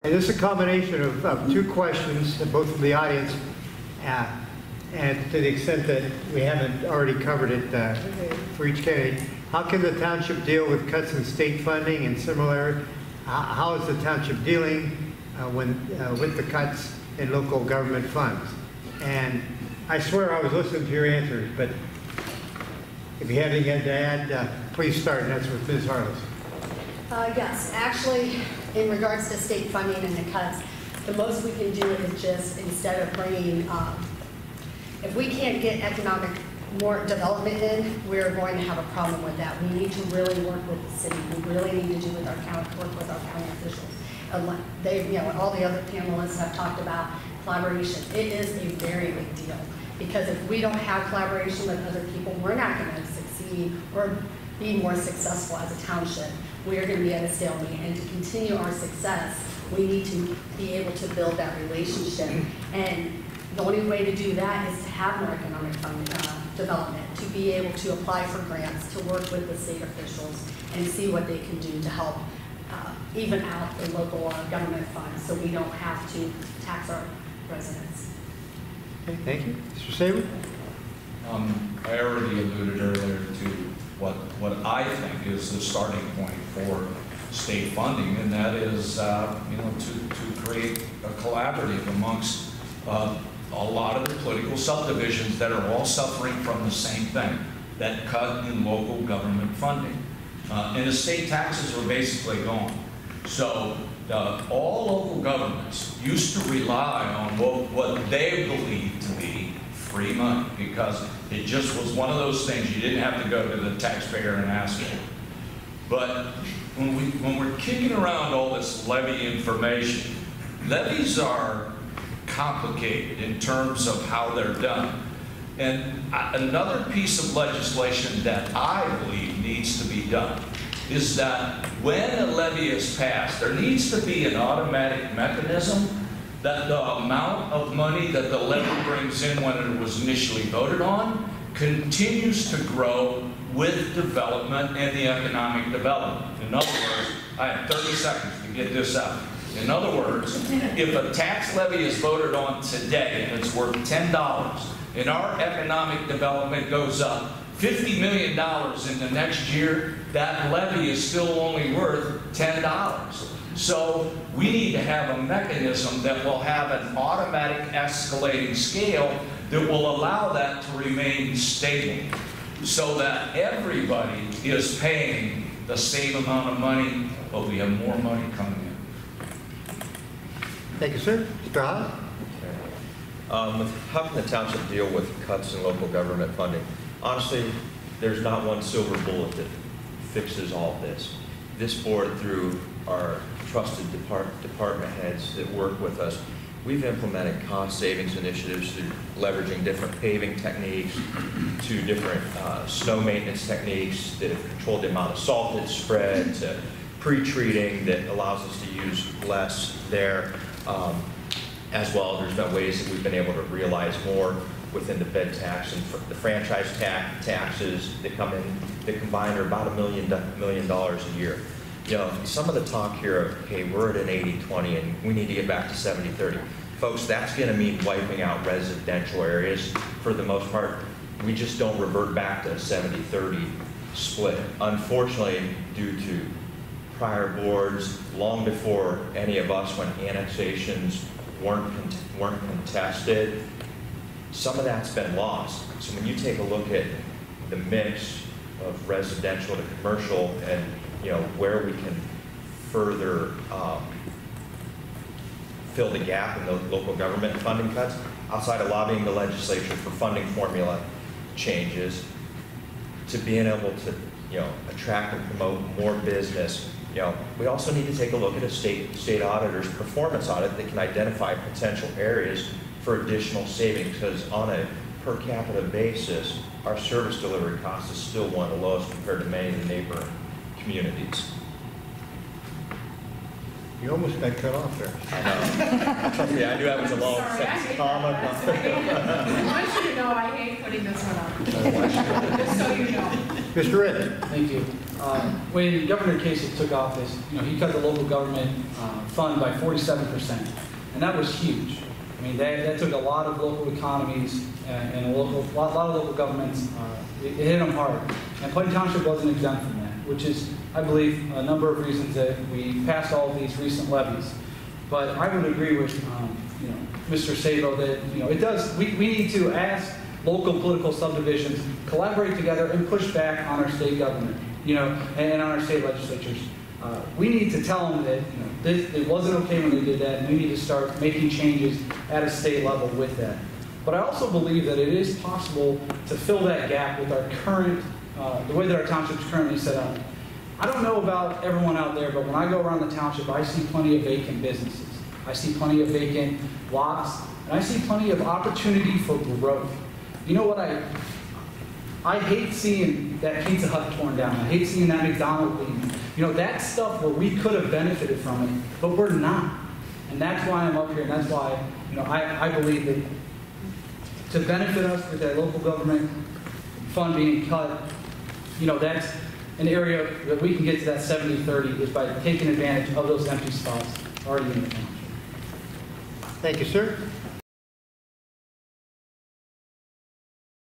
And this is a combination of two questions, both from the audience, and to the extent that we haven't already covered it for each candidate. How can the township deal with cuts in state funding, and similar, how is the township dealing with the cuts in local government funds? And I swear I was listening to your answers, but if you have anything to add, please start, and that's with Ms. Harless. Yes, actually, in regards to state funding and the cuts, the most we can do is just, instead of bringing, if we can't get more development in, we're going to have a problem with that. We need to really work with the city. We really need to do with our work with our county officials. They, all the other panelists have talked about collaboration. It is a very big deal, because if we don't have collaboration with other people, we're not going to succeed or be more successful as a township. We are going to be at a stalemate, and to continue our success, we need to be able to build that relationship. And the only way to do that is to have more economic development, to be able to apply for grants, to work with the state officials, and see what they can do to help even out the local government funds, so we don't have to tax our residents. Okay, thank you. Mr. Saber? I already alluded earlier to what I think is the starting point for state funding, and that is to create a collaborative amongst a lot of the political subdivisions that are all suffering from the same thing, that cut in local government funding. And the state taxes are basically gone. So all local governments used to rely on what they believed to be free money, because it just was one of those things you didn't have to go to the taxpayer and ask for. But when we're kicking around all this levy information, levies are complicated in terms of how they're done. And another piece of legislation that I believe needs to be done is that when a levy is passed, there needs to be an automatic mechanism that the amount of money that the levy brings in when it was initially voted on continues to grow with development and the economic development. In other words, I have 30 seconds to get this out. In other words, if a tax levy is voted on today and it's worth $10, and our economic development goes up $50 million in the next year, that levy is still only worth $10. So we need to have a mechanism that will have an automatic escalating scale that will allow that to remain stable, so that everybody is paying the same amount of money, but we have more money coming in. Thank you, sir. Mr. Haas? How can the township deal with cuts in local government funding? Honestly, there's not one silver bullet that fixes all of this. This board, through our trusted department heads that work with us, we've implemented cost savings initiatives through leveraging different paving techniques to different snow maintenance techniques that have controlled the amount of salt that's spread, to pre-treating that allows us to use less there. As well, there's been ways that we've been able to realize more within the bed tax and the franchise taxes that come in, that combined are about $1 million a year. Some of the talk here of, hey, we're at an 80-20 and we need to get back to 70-30. Folks, that's going to mean wiping out residential areas for the most part. We just don't revert back to a 70-30 split. Unfortunately, due to prior boards, long before any of us, when annexations weren't contested, some of that's been lost. So when you take a look at the mix of residential to commercial, and where we can further fill the gap in the local government funding cuts, outside of lobbying the legislature for funding formula changes, to being able to attract and promote more business. We also need to take a look at a state auditor's performance audit that can identify potential areas for additional savings, because on a per capita basis, our service delivery cost is still one of the lowest compared to many of the neighboring communities. You almost got cut off there. I know. Trust me, I knew that was a long sentence. I want you to know I hate putting this one on. Just so you know. Mr. Ritt. Thank you. when Governor Kasich took office, he cut the local government fund by 47%, and that was huge. I mean, that took a lot of local economies and a lot of local governments. It hit them hard, and Plain Township wasn't exempt from that, which is, I believe, a number of reasons that we passed all of these recent levies. But I would agree with Mr. Sabo that it does. We need to ask local political subdivisions collaborate together and push back on our state government, and on our state legislatures. We need to tell them that it wasn't okay when they did that, and we need to start making changes at a state level with that. But I also believe that it is possible to fill that gap with our current, the way that our township is currently set up. I don't know about everyone out there, but when I go around the township, I see plenty of vacant businesses. I see plenty of vacant lots, and I see plenty of opportunity for growth. You know what I hate seeing that Pizza Hut torn down. I hate seeing that McDonald's leaving. That stuff where we could have benefited from it, but we're not. And that's why I'm up here, and that's why, I believe that to benefit us with that local government fund being cut, that's an area that we can get to that 70-30 is by taking advantage of those empty spots already in the township. Thank you, sir.